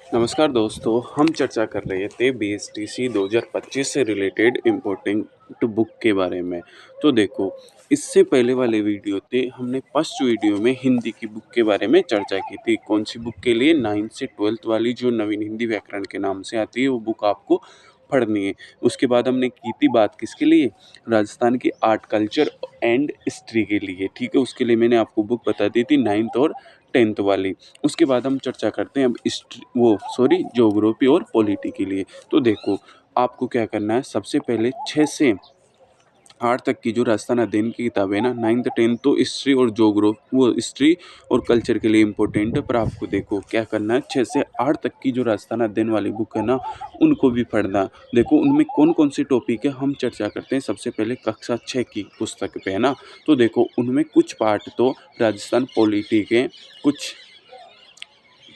नमस्कार दोस्तों, हम चर्चा कर रहे थे बीएसटीसी 2025 से रिलेटेड इम्पोर्टेंट बुक के बारे में। तो देखो, इससे पहले वाले वीडियो थे हमने फर्स्ट वीडियो में हिंदी की बुक के बारे में चर्चा की थी। कौन सी बुक के लिए? 9th से 12th वाली जो नवीन हिंदी व्याकरण के नाम से आती है वो बुक आपको पढ़नी है। उसके बाद हमने की थी बात किसके लिए? राजस्थान की आर्ट कल्चर एंड हिस्ट्री के लिए, ठीक है। उसके लिए मैंने आपको बुक बता दी थी 9th और 10th वाली। उसके बाद हम चर्चा करते हैं अब ज्योग्राफी और पॉलिटी के लिए। तो देखो, आपको क्या करना है, सबसे पहले 6 से 8 तक की जो राजस्थान अध्ययन की किताबें ना, 9th 10th तो हिस्ट्री और हिस्ट्री और कल्चर के लिए इम्पोर्टेंट है। पर आपको देखो क्या करना है, 6 से 8 तक की जो राजस्थान अध्ययन वाली बुक है ना, उनको भी पढ़ना। देखो उनमें कौन कौन से टॉपिक है हम चर्चा करते हैं। सबसे पहले कक्षा 6 की पुस्तक पे है ना, तो देखो उनमें कुछ पार्ट तो राजस्थान पॉलिटी के, कुछ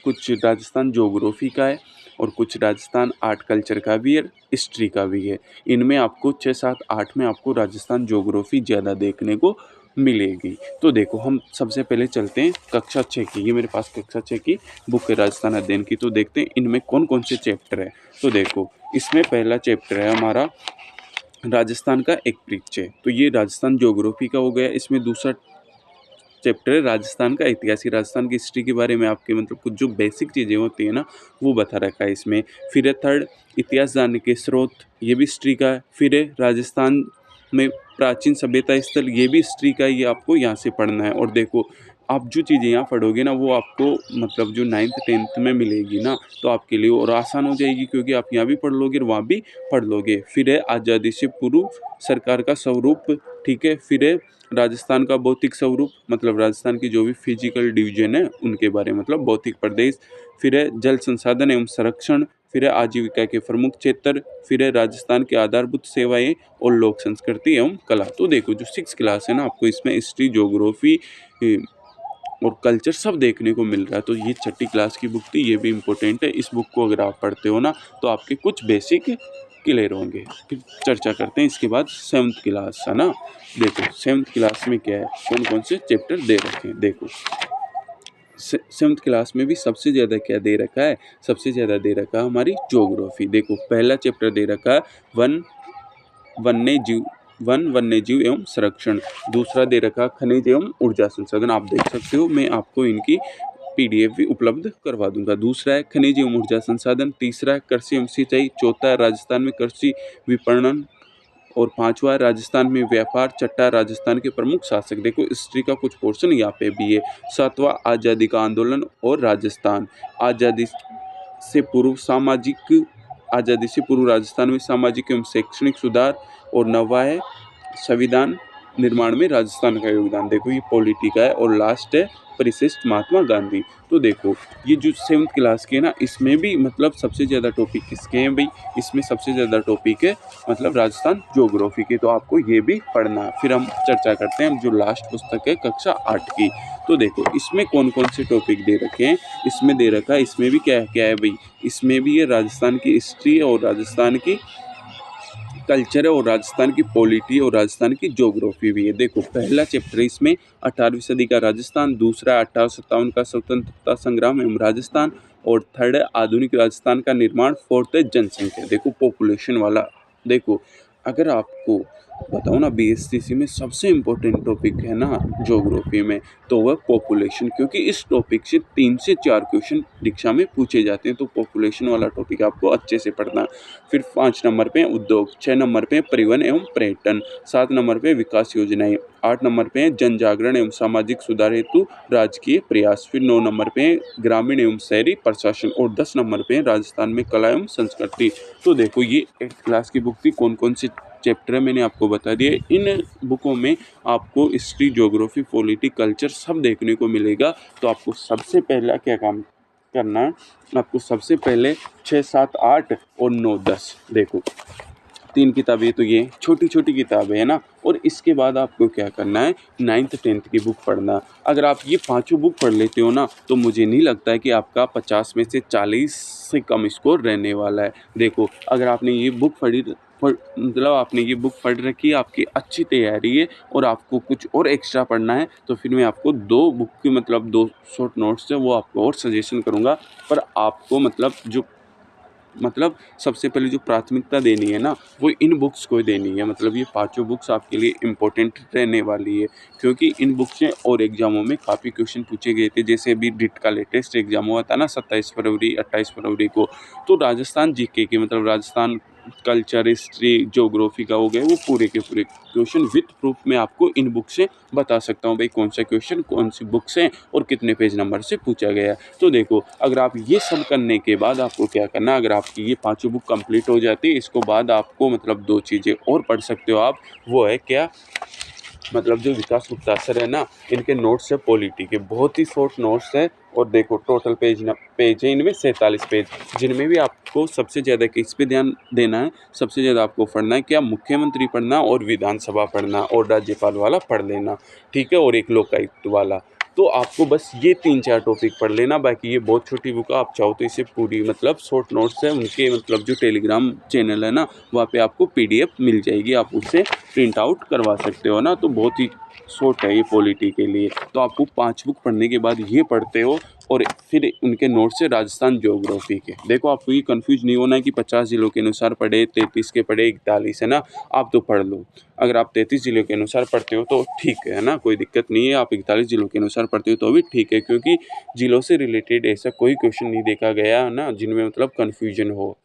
कुछ राजस्थान ज्योग्राफी का है और कुछ राजस्थान आर्ट कल्चर का भी है, हिस्ट्री का भी है। इनमें आपको 6 7 8 में आपको राजस्थान ज्योग्राफी ज़्यादा देखने को मिलेगी। तो देखो हम सबसे पहले चलते हैं कक्षा 6 की। ये मेरे पास कक्षा 6 की बुक है राजस्थान अध्ययन की। तो देखते हैं इनमें कौन कौन से चैप्टर है। तो देखो, इसमें पहला चैप्टर है हमारा राजस्थान का एक परिचय। तो ये राजस्थान ज्योग्राफी का हो गया। इसमें दूसरा चैप्टर है राजस्थान का इतिहास। राजस्थान की हिस्ट्री के बारे में आपके मतलब कुछ जो बेसिक चीज़ें होती हैं ना, वो बता रखा है इसमें। फिर है थर्ड, इतिहास जानने के स्रोत, ये भी हिस्ट्री का है। फिर है राजस्थान में प्राचीन सभ्यता स्थल, ये भी हिस्ट्री का है, ये आपको यहाँ से पढ़ना है। और देखो, आप जो चीज़ें यहाँ पढ़ोगे ना, वो आपको मतलब जो 9th 10th में मिलेगी ना, तो आपके लिए और आसान हो जाएगी, क्योंकि आप यहाँ भी पढ़ लोगे और वहाँ भी पढ़ लोगे। फिर है आज़ादी से पूर्व सरकार का स्वरूप, ठीक है। फिर है राजस्थान का भौतिक स्वरूप, मतलब राजस्थान की जो भी फिजिकल डिवीजन है उनके बारे में, मतलब भौतिक प्रदेश। फिर है जल संसाधन एवं संरक्षण। फिर है आजीविका के प्रमुख क्षेत्र। फिर है राजस्थान की आधारभूत सेवाएं और लोक संस्कृति एवं कला। तो देखो जो 6 क्लास है ना, आपको इसमें हिस्ट्री, ज्योग्राफी और कल्चर सब देखने को मिल रहा है। तो ये 6ठी क्लास की बुक थी, ये भी इम्पोर्टेंट है। इस बुक को अगर आप पढ़ते हो ना, तो आपके कुछ बेसिक क्लियर होंगे। फिर चर्चा करते हैं इसके बाद 7th क्लास है ना। देखो 7th क्लास में क्या है, कौन कौन से चैप्टर दे रखे हैं। देखो 7th क्लास में भी सबसे ज़्यादा क्या दे रखा है, सबसे ज़्यादा दे रखा है हमारी ज्योग्राफी। देखो पहला चैप्टर दे रखा है वन वन्य जीव एवं संरक्षण। दूसरा दे रखा खनिज एवं ऊर्जा संसाधन। आप देख सकते हो, मैं आपको इनकी पीडीएफ भी उपलब्ध करवा दूंगा। दूसरा है खनिज एवं ऊर्जा संसाधन। तीसरा है कृषि एवं सिंचाई। चौथा है राजस्थान में कृषि विपणन। और पांचवा है राजस्थान में व्यापार। छठा राजस्थान के प्रमुख शासक। देखो हिस्ट्री का कुछ पोर्शन यहाँ पे भी है। सातवां आज़ादी का आंदोलन और राजस्थान। आज़ादी से पूर्व सामाजिक आज़ादी से पूर्व राजस्थान में सामाजिक एवं शैक्षणिक सुधार। और नवा है संविधान निर्माण में राजस्थान का योगदान। देखो ये पॉलिटी का है। और लास्ट है परिशिष्ट महात्मा गांधी। तो देखो ये जो 7th क्लास के है ना, इसमें भी मतलब सबसे ज़्यादा टॉपिक किसके हैं भाई? इसमें सबसे ज़्यादा टॉपिक है मतलब राजस्थान ज्योग्राफी की। तो आपको ये भी पढ़ना है। फिर हम चर्चा करते हैं जो लास्ट पुस्तक है कक्षा 8 की। तो देखो इसमें कौन कौन से टॉपिक दे रखे हैं। इसमें दे रखा है, इसमें भी क्या क्या है भाई, इसमें भी ये राजस्थान की हिस्ट्री है और राजस्थान की कल्चर है और राजस्थान की पॉलिटी और राजस्थान की ज्योग्राफी भी है। देखो पहला चैप्टर इसमें 18वीं सदी का राजस्थान। दूसरा 1857 का स्वतंत्रता संग्राम एवं राजस्थान। और थर्ड है आधुनिक राजस्थान का निर्माण। फोर्थ है जनसंख्या। देखो पॉपुलेशन वाला। देखो अगर आपको बताओ ना, बीएसटीसी में सबसे इम्पोर्टेंट टॉपिक है ना ज्योग्राफी में, तो वह पॉपुलेशन, क्योंकि इस टॉपिक से 3 से 4 क्वेश्चन परीक्षा में पूछे जाते हैं। तो पॉपुलेशन वाला टॉपिक आपको अच्छे से पढ़ना। फिर 5 नंबर पे उद्योग, 6 नंबर पे परिवहन एवं पर्यटन, 7 नंबर पे विकास योजनाएं, 8 नंबर पे जन जागरण एवं सामाजिक सुधार हेतु राजकीय प्रयास। फिर 9 नंबर पे ग्रामीण एवं शहरी प्रशासन। और 10 नंबर पे राजस्थान में कला एवं संस्कृति। तो देखो ये 8th क्लास की बुक थी। कौन कौन से चैप्टर है मैंने आपको बता दिया। इन बुकों में आपको हिस्ट्री, ज्योग्राफी, पॉलिटी, कल्चर सब देखने को मिलेगा। तो आपको सबसे पहला क्या काम करना है, आपको सबसे पहले 6 7 8 और 9 10, देखो 3 किताबें तो ये छोटी छोटी किताबें है ना। और इसके बाद आपको क्या करना है, 9th 10th की बुक पढ़ना। अगर आप ये पांचों बुक पढ़ लेते हो ना, तो मुझे नहीं लगता है कि आपका 50 में से 40 से कम स्कोर रहने वाला है। देखो अगर आपने ये बुक पढ़ी और मतलब आपने ये बुक पढ़ रखी है, आपकी अच्छी तैयारी है और आपको कुछ और एक्स्ट्रा पढ़ना है, तो फिर मैं आपको 2 बुक की मतलब 2 शॉर्ट नोट्स है वो आपको और सजेशन करूँगा। पर आपको मतलब सबसे पहले जो प्राथमिकता देनी है ना, वो इन बुक्स को देनी है। मतलब ये पाँचों बुक्स आपके लिए इम्पोर्टेंट रहने वाली है, क्योंकि इन बुक से और एग्ज़ामों में काफ़ी क्वेश्चन पूछे गए थे। जैसे अभी डिट का लेटेस्ट एग्ज़ाम हुआ था ना 27 फरवरी, 28 फरवरी को, तो राजस्थान जीके के मतलब राजस्थान कल्चर, हिस्ट्री, ज्योग्राफी का हो गए, वो पूरे के पूरे क्वेश्चन विथ प्रूफ मैं आपको इन बुक से बता सकता हूँ भाई कौन सा क्वेश्चन कौन सी बुक से और कितने पेज नंबर से पूछा गया है। तो देखो, अगर आप ये सब करने के बाद आपको क्या करना है, अगर आपकी ये पाँचों बुक कंप्लीट हो जाती है, इसको बाद आपको मतलब 2 चीज़ें और पढ़ सकते हो आप, वो है क्या, मतलब जो विकास गुप्ता सर है ना, इनके नोट्स है पॉलिटी के, बहुत ही शॉर्ट नोट्स है। और देखो टोटल पेज है इनमें 47 पेज, जिनमें भी आपको सबसे ज़्यादा किस पे ध्यान देना है, सबसे ज़्यादा आपको पढ़ना है क्या, मुख्यमंत्री पढ़ना और विधानसभा पढ़ना और राज्यपाल वाला पढ़ लेना, ठीक है, और एक लोकायुक्त वाला। तो आपको बस ये 3-4 टॉपिक पढ़ लेना, बाकी ये बहुत छोटी बुक है, आप चाहो तो इसे पूरी मतलब शॉर्ट नोट्स है उनके मतलब जो टेलीग्राम चैनल है ना, वहाँ पे आपको पीडीएफ मिल जाएगी, आप उससे प्रिंट आउट करवा सकते हो ना। तो बहुत ही शॉर्ट है ये पॉलिटी के लिए। तो आपको 5 बुक पढ़ने के बाद ये पढ़ते हो और फिर उनके नोट से राजस्थान ज्योग्राफी के। देखो, आपको ये कंफ्यूज नहीं होना है कि 50 जिलों के अनुसार पढ़े, 33 के पढ़े, 41 है ना, आप तो पढ़ लो। अगर आप 33 जिलों के अनुसार पढ़ते हो तो ठीक है ना, कोई दिक्कत नहीं है। आप 41 जिलों के अनुसार पढ़ते हो तो भी ठीक है, क्योंकि जिलों से रिलेटेड ऐसा कोई क्वेश्चन नहीं देखा गया ना जिनमें मतलब कन्फ्यूजन हो।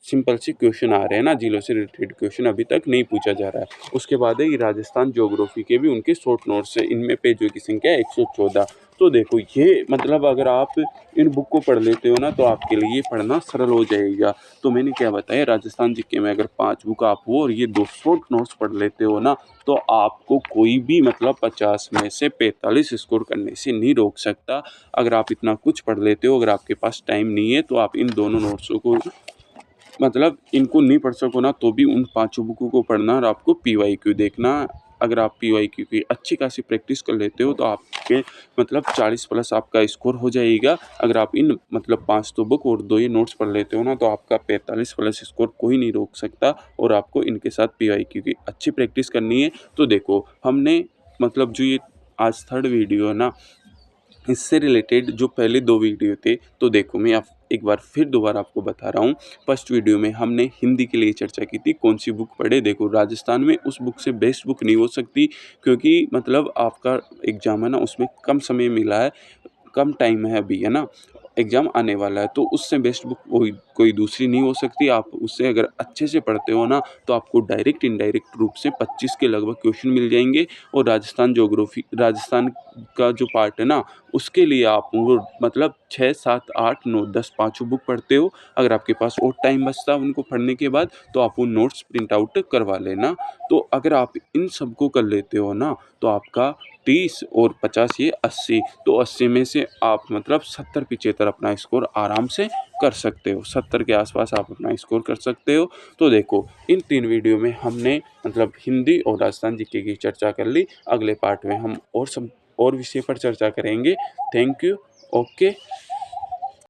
सिंपल सी क्वेश्चन आ रहे हैं ना, जिलों से रिलेटेड क्वेश्चन अभी तक नहीं पूछा जा रहा है। उसके बाद है ये राजस्थान ज्योग्राफी के भी उनके शॉर्ट नोट्स है, इनमें पेजों की संख्या 114। तो देखो, ये मतलब अगर आप इन बुक को पढ़ लेते हो ना, तो आपके लिए पढ़ना सरल हो जाएगा। तो मैंने क्या बताया, राजस्थान जीके में अगर 5 बुक आप हो और ये 2 शॉर्ट नोट्स पढ़ लेते हो ना, तो आपको कोई भी मतलब 50 में से 45 स्कोर करने से नहीं रोक सकता। अगर आप इतना कुछ पढ़ लेते हो, अगर आपके पास टाइम नहीं है, तो आप इन दोनों नोट्सों को मतलब इनको नहीं पढ़ सको ना, तो भी उन पाँचों बुकों को पढ़ना और आपको पीवाईक्यू देखना। अगर आप पीवाईक्यू की अच्छी खासी प्रैक्टिस कर लेते हो, तो आपके मतलब 40 प्लस आपका स्कोर हो जाएगा। अगर आप इन मतलब 5 तो बुक और 2 ये नोट्स पढ़ लेते हो ना, तो आपका 45 प्लस स्कोर कोई नहीं रोक सकता और आपको इनके साथ पीवाईक्यू की अच्छी प्रैक्टिस करनी है। तो देखो, हमने मतलब जो ये आज थर्ड वीडियो है ना, इससे रिलेटेड जो पहले 2 वीडियो थे, तो देखो मैं आप एक बार फिर दोबारा आपको बता रहा हूँ। फर्स्ट वीडियो में हमने हिंदी के लिए चर्चा की थी, कौन सी बुक पढ़े। देखो, राजस्थान में उस बुक से बेस्ट बुक नहीं हो सकती, क्योंकि मतलब आपका एग्ज़ाम है ना, उसमें कम समय मिला है, कम टाइम है अभी, है ना, एग्ज़ाम आने वाला है। तो उससे बेस्ट बुक कोई दूसरी नहीं हो सकती। आप उससे अगर अच्छे से पढ़ते हो ना, तो आपको डायरेक्ट इनडायरेक्ट रूप से 25 के लगभग क्वेश्चन मिल जाएंगे। और राजस्थान का जो पार्ट है ना, उसके लिए आप वो मतलब 6, 7, 8, 9, 10 पाँचों बुक पढ़ते हो। अगर आपके पास और टाइम बचता है उनको पढ़ने के बाद, तो आप वो नोट्स प्रिंट आउट करवा लेना। तो अगर आप इन सबको कर लेते हो ना, तो आपका 30 और 50 ये 80, तो 80 में से आप मतलब 70-75 अपना स्कोर आराम से कर सकते हो। 70 के आसपास आप अपना स्कोर कर सकते हो। तो देखो, इन 3 वीडियो में हमने मतलब हिंदी और राजस्थान जीके की चर्चा कर ली। अगले पार्ट में हम और विषय पर चर्चा करेंगे। Thank you. ओके।